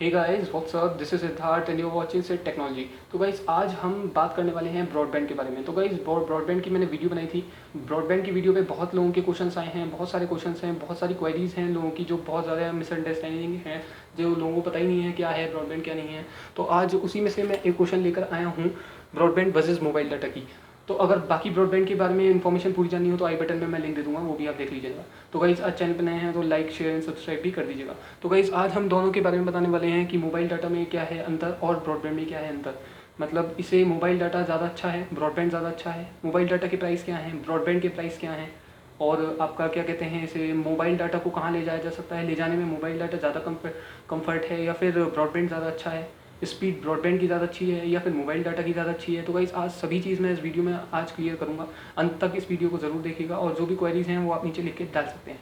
Hey guys what's up, this is Siddharth and you are watching SIT technology. तो guys आज हम बात करने वाले हैं ब्रॉडबैंड के बारे में। तो गाइस ब्रॉडबैंड की मैंने वीडियो बनाई थी। ब्रॉडबैंड की वीडियो पे बहुत लोगों के क्वेश्चंस आए हैं, बहुत सारे क्वेश्चंस हैं, बहुत सारी क्वेरीज हैं लोगों की, जो बहुत ज़्यादा मिसअंडरस्टैंडिंग है, जो लोगों को पता ही नहीं है क्या है ब्रॉडबैंड क्या नहीं है। तो आज उसी में से मैं एक क्वेश्चन लेकर आया हूँ, ब्रॉडबैंड वर्सेज मोबाइल डाटा की। तो अगर बाकी ब्रॉडबैंड के बारे में इन्फॉर्मेशन पूरी जाननी हो तो आई बटन में मैं लिंक दे दूंगा, वो भी आप देख लीजिएगा। तो गाइस आज चैनल पर नए हैं तो लाइक शेयर एंड सब्सक्राइब भी कर दीजिएगा। तो गाइस आज हम दोनों के बारे में बताने वाले हैं कि मोबाइल डाटा में क्या है अंतर और ब्रॉडबैंड में क्या है अंतर। मतलब इसे मोबाइल डाटा ज़्यादा अच्छा है, ब्रॉडबैंड ज़्यादा अच्छा है, मोबाइल डाटा के प्राइस क्या है, ब्रॉडबैंड के प्राइस क्या हैं, और आपका क्या कहते हैं, इसे मोबाइल डाटा को कहाँ ले जाया जा सकता है, ले जाने में मोबाइल डाटा ज़्यादा कम्फर्ट है या फिर ब्रॉडबैंड ज़्यादा अच्छा है, स्पीड ब्रॉडबैंड की ज़्यादा अच्छी है या फिर मोबाइल डाटा की ज़्यादा अच्छी है। तो गाइस आज सभी चीज़ मैं इस वीडियो में आज क्लियर करूँगा। अंत तक इस वीडियो को ज़रूर देखिएगा और जो भी क्वेरीज हैं वो आप नीचे लिख के डाल सकते हैं।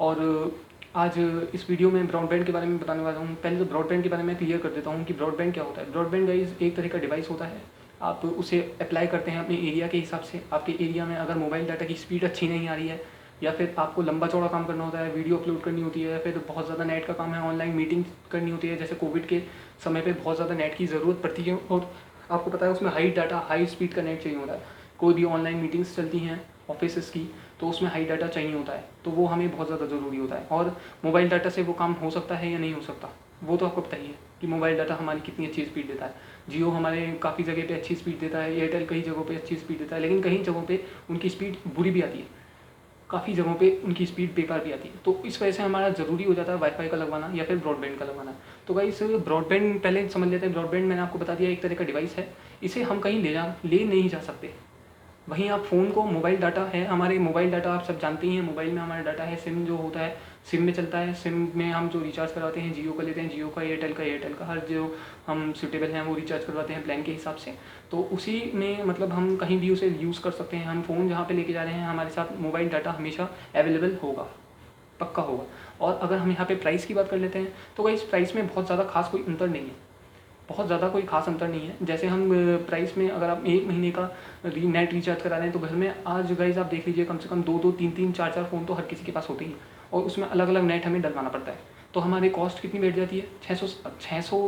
और आज इस वीडियो में ब्रॉडबैंड के बारे में बताने वाला हूँ। पहले तो ब्रॉडबैंड के बारे में क्लियर कर देता हूँ कि ब्रॉडबैंड क्या होता है। ब्रॉडबैंड गाइस एक तरह का डिवाइस होता है, आप उसे अप्लाई करते हैं अपने एरिया के हिसाब से। आपके एरिया में अगर मोबाइल डाटा की स्पीड अच्छी नहीं आ रही है या फिर आपको लंबा चौड़ा काम करना होता है, वीडियो अपलोड करनी होती है, या फिर बहुत ज़्यादा नेट का काम है, ऑनलाइन मीटिंग करनी होती है, जैसे कोविड के समय पे बहुत ज़्यादा नेट की ज़रूरत पड़ती है और आपको पता है उसमें हाई डाटा हाई स्पीड का नेट चाहिए होता है। कोई भी ऑनलाइन मीटिंग्स चलती हैं ऑफिस की तो उसमें हाई डाटा चाहिए होता है, तो वो हमें बहुत ज़्यादा ज़रूरी होता है। और मोबाइल डाटा से वो काम हो सकता है या नहीं हो सकता, वो तो आपको पता ही है कि मोबाइल डाटा हमारी कितनी अच्छी स्पीड देता है। जियो हमारे काफ़ी जगह पे अच्छी स्पीड देता है, एयरटेल कई जगहों पे अच्छी स्पीड देता है, लेकिन कई जगहों पे उनकी स्पीड बुरी भी आती है, काफ़ी जगहों पे उनकी स्पीड बेकार भी आती है। तो इस वजह से हमारा ज़रूरी हो जाता है वाईफाई का लगवाना या फिर ब्रॉडबैंड का लगवाना। तो गाइस ब्रॉडबैंड पहले समझ लेते हैं। ब्रॉडबैंड मैंने आपको बता दिया एक तरह का डिवाइस है, इसे हम कहीं ले नहीं जा सकते। वहीं आप फ़ोन को, मोबाइल डाटा है हमारे, मोबाइल डाटा आप सब जानते ही हैं, मोबाइल में हमारा डाटा है, सिम जो होता है सिम में चलता है। सिम में हम जो रिचार्ज करवाते हैं, जियो का लेते हैं जियो का, एयरटेल का, हर जो हम सूटेबल हैं वो रिचार्ज करवाते हैं प्लान के हिसाब से। तो उसी में मतलब हम कहीं भी उसे यूज़ कर सकते हैं। हम फ़ोन जहाँ पे लेके जा रहे हैं हमारे साथ मोबाइल डाटा हमेशा अवेलेबल होगा, पक्का होगा। और अगर हम यहाँ पे प्राइस की बात कर लेते हैं तो इस प्राइस में बहुत ज़्यादा खास कोई अंतर नहीं है, बहुत ज़्यादा कोई खास अंतर नहीं है। जैसे हम प्राइस में अगर आप 1 महीने का नेट रिचार्ज करा रहे हैं तो घर में आज गाइस आप देख लीजिए कम से कम 2-2 3-3 4-4 फ़ोन तो हर किसी के पास होते ही हैं और उसमें अलग अलग नेट हमें डलवाना पड़ता है। तो हमारी कॉस्ट कितनी बैठ जाती है, 600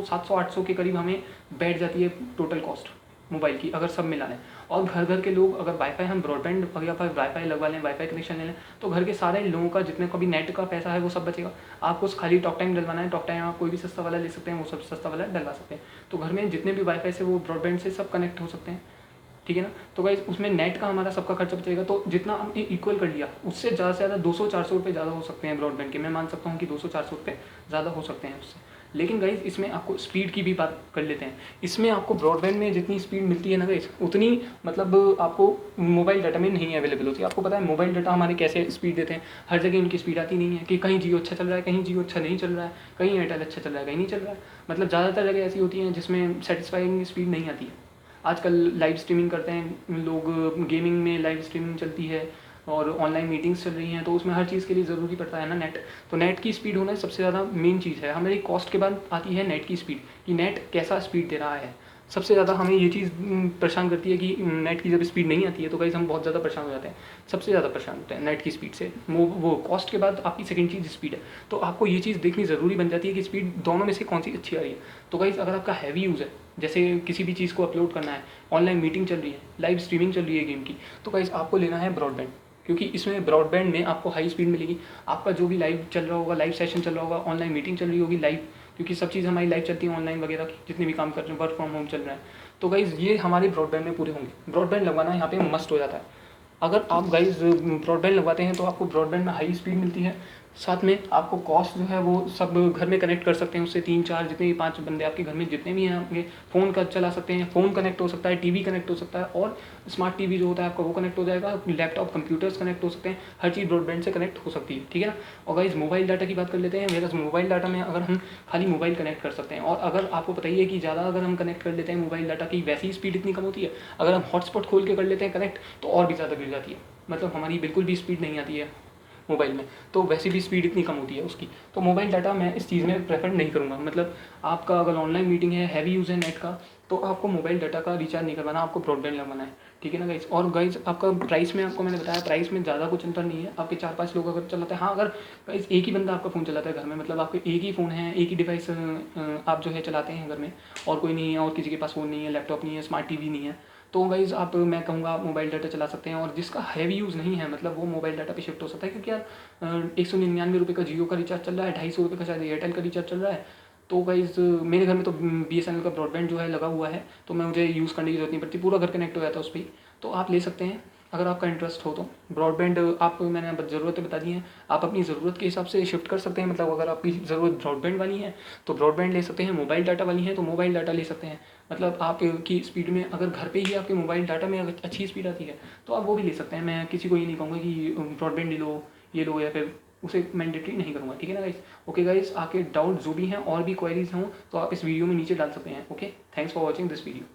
700 800 के करीब हमें बैठ जाती है टोटल कॉस्ट मोबाइल की, अगर सब मिला लें। और घर घर के लोग अगर वाईफाई, हम ब्रॉडबैंड या फिर वाईफाई लगवा लें, वाईफाई कनेक्शन ले लें, तो घर के सारे लोगों का जितने का भी नेट का पैसा है वो सब बचेगा। आपको खाली टॉक टाइम डलवाना है, टॉक टाइम आप कोई भी सस्ता वाला ले सकते हैं, वो सब सस्ता वाला डलवा सकते हैं। तो घर में जितने भी वाईफाई से वो ब्रॉडबैंड से सब कनेक्ट हो सकते हैं, ठीक है ना। तो गाइस उसमें नेट का हमारा सबका खर्चा बचेगा। तो जितना हमने इक्वल कर लिया उससे ज़्यादा से ज़्यादा 200-400 रुपये ज़्यादा हो सकते हैं ब्रॉडबैंड के। मैं मान सकता हूँ कि 200-400 रुपये ज़्यादा हो सकते हैं उससे। लेकिन गाइस इसमें आपको स्पीड की भी बात कर लेते हैं। इसमें आपको ब्रॉडबैंड में जितनी स्पीड मिलती है ना गाइस, उतनी मतलब आपको मोबाइल डाटा में नहीं अवेलेबल होती है। आपको पता है मोबाइल डाटा हमारे कैसे स्पीड देते हैं, हर जगह उनकी स्पीड आती नहीं है कि कहीं जियो अच्छा चल रहा है, कहीं जियो अच्छा नहीं चल रहा है, कहीं एयरटेल अच्छा चल रहा है, कहीं नहीं चल रहा है। मतलब ज़्यादातर जगह ऐसी होती हैं जिसमें सेटिस्फाइंग स्पीड नहीं आती है। आजकल लाइव स्ट्रीमिंग करते हैं लोग, गेमिंग में लाइव स्ट्रीमिंग चलती है और ऑनलाइन मीटिंग्स चल रही हैं, तो उसमें हर चीज़ के लिए ज़रूरी पड़ता है ना नेट। तो नेट की स्पीड होना सबसे ज़्यादा मेन चीज़ है। हमारी कॉस्ट के बाद आती है नेट की स्पीड, कि नेट कैसा स्पीड दे रहा है। सबसे ज़्यादा हमें ये चीज़ परेशान करती है कि नेट की जब स्पीड नहीं आती है तो गाइस हम बहुत ज़्यादा परेशान हो जाते हैं, सबसे ज़्यादा परेशान होते हैं नेट की स्पीड से। वो कॉस्ट के बाद आपकी सेकंड चीज़ स्पीड है। तो आपको ये चीज़ देखनी ज़रूरी बन जाती है कि स्पीड दोनों में से कौन सी अच्छी आ रही है। तो गाइस अगर आपका हैवी यूज़ है, जैसे किसी भी चीज़ को अपलोड करना है, ऑनलाइन मीटिंग चल रही है, लाइव स्ट्रीमिंग चल रही है गेम की, तो गाइस आपको लेना है ब्रॉडबैंड, क्योंकि इसमें ब्रॉडबैंड में आपको हाई स्पीड मिलेगी। आपका जो भी लाइव चल रहा होगा, लाइव सेशन चल रहा होगा, ऑनलाइन मीटिंग चल रही होगी लाइव, क्योंकि सब चीज़ हमारी लाइव चलती है ऑनलाइन वगैरह की, जितने भी काम कर रहे हैं, वर्क फ्रॉम होम चल रहा है, तो गाइज़ ये हमारे ब्रॉडबैंड में पूरे होंगे। ब्रॉडबैंड लगवाना यहाँ पे मस्ट हो जाता है। अगर आप गाइज़ ब्रॉडबैंड लगवाते हैं तो आपको ब्रॉडबैंड में हाई स्पीड मिलती है, साथ में आपको कॉस्ट जो है वो सब घर में कनेक्ट कर सकते हैं उससे 3-4 जितने भी 5 बंदे आपके घर में जितने भी हैं आपके फ़ोन का चला सकते हैं। फ़ोन कनेक्ट हो सकता है, टीवी कनेक्ट हो सकता है, और स्मार्ट टीवी जो होता है आपका वो कनेक्ट हो जाएगा, लैपटॉप कंप्यूटर्स कनेक्ट हो सकते हैं, हर चीज़ ब्रॉडबैंड से कनेक्ट हो सकती है, ठीक है ना। और गाइज़ मोबाइल डाटा की बात कर लेते हैं। मेरा मोबाइल डाटा में अगर हम खाली मोबाइल कनेक्ट कर सकते हैं, और अगर आपको पता ही है कि ज़्यादा अगर हम कनेक्ट कर लेते हैं मोबाइल डाटा की, वैसी स्पीड इतनी कम होती है। अगर हम हॉटस्पॉट खोल के कर लेते हैं कनेक्ट तो और भी ज़्यादा गिर जाती है, मतलब हमारी बिल्कुल भी स्पीड नहीं आती है मोबाइल में, तो वैसे भी स्पीड इतनी कम होती है उसकी। तो मोबाइल डाटा मैं इस चीज़ में प्रेफर नहीं करूँगा। मतलब आपका अगर ऑनलाइन मीटिंग है, हैवी यूज़ है नेट का, तो आपको मोबाइल डाटा का रिचार्ज नहीं करवाना, आपको ब्रॉडबैंड लगवाना है, ठीक है ना गाइस। और गाइस आपका प्राइस में, आपको मैंने बताया प्राइस में ज़्यादा कुछ अंतर नहीं है। आपके 4-5 लोग अगर चलाते हैं, हाँ अगर गाइस एक ही बंदा आपका फ़ोन चलाता है घर में, मतलब आपके एक ही फ़ोन है, एक ही डिवाइस आप जो है चलाते हैं घर में, और कोई नहीं है, और किसी के पास फ़ोन नहीं है, लैपटॉप नहीं है, स्मार्ट टीवी नहीं है, तो गाइज़ आप, मैं कहूँगा आप मोबाइल डाटा चला सकते हैं। और जिसका हैवी यूज़ नहीं है, मतलब वो मोबाइल डाटा पे शिफ्ट हो सकता है, क्योंकि यार 199 का जियो का रिचार्ज चल रहा है, 250 का शायद एयरटेल का रिचार्ज चल रहा है। तो गाइज़ मेरे घर में तो BSNL का ब्रॉडबैंड जो है लगा हुआ है, तो मैं मुझे यूज़ करने की जरूरत नहीं पड़ती, पूरा घर कनेक्ट हो जाता है उस पर। तो आप ले सकते हैं अगर आपका इंटरेस्ट हो तो ब्रॉडबैंड। आप, मैंने ज़रूरतें बता दी हैं, आप अपनी ज़रूरत के हिसाब से शिफ्ट कर सकते हैं। मतलब अगर आपकी ज़रूरत ब्रॉडबैंड वाली है तो ब्रॉडबैंड ले सकते हैं, मोबाइल डाटा वाली है तो मोबाइल डाटा ले सकते हैं। मतलब आपकी स्पीड में, अगर घर पे ही आपके मोबाइल डाटा में अगर अच्छी स्पीड आती है तो आप वो भी ले सकते हैं। मैं किसी को ये नहीं कहूँगा कि ब्रॉडबैंड ले लो, ये लो, या फिर उसे मैंडेटरी नहीं करूँगा, ठीक है ना गाइस। ओके गाइस, आपके डाउट जो भी हैं और भी क्वेरीज हों तो आप इस वीडियो में नीचे डाल सकते हैं। Okay, thanks for watching this video.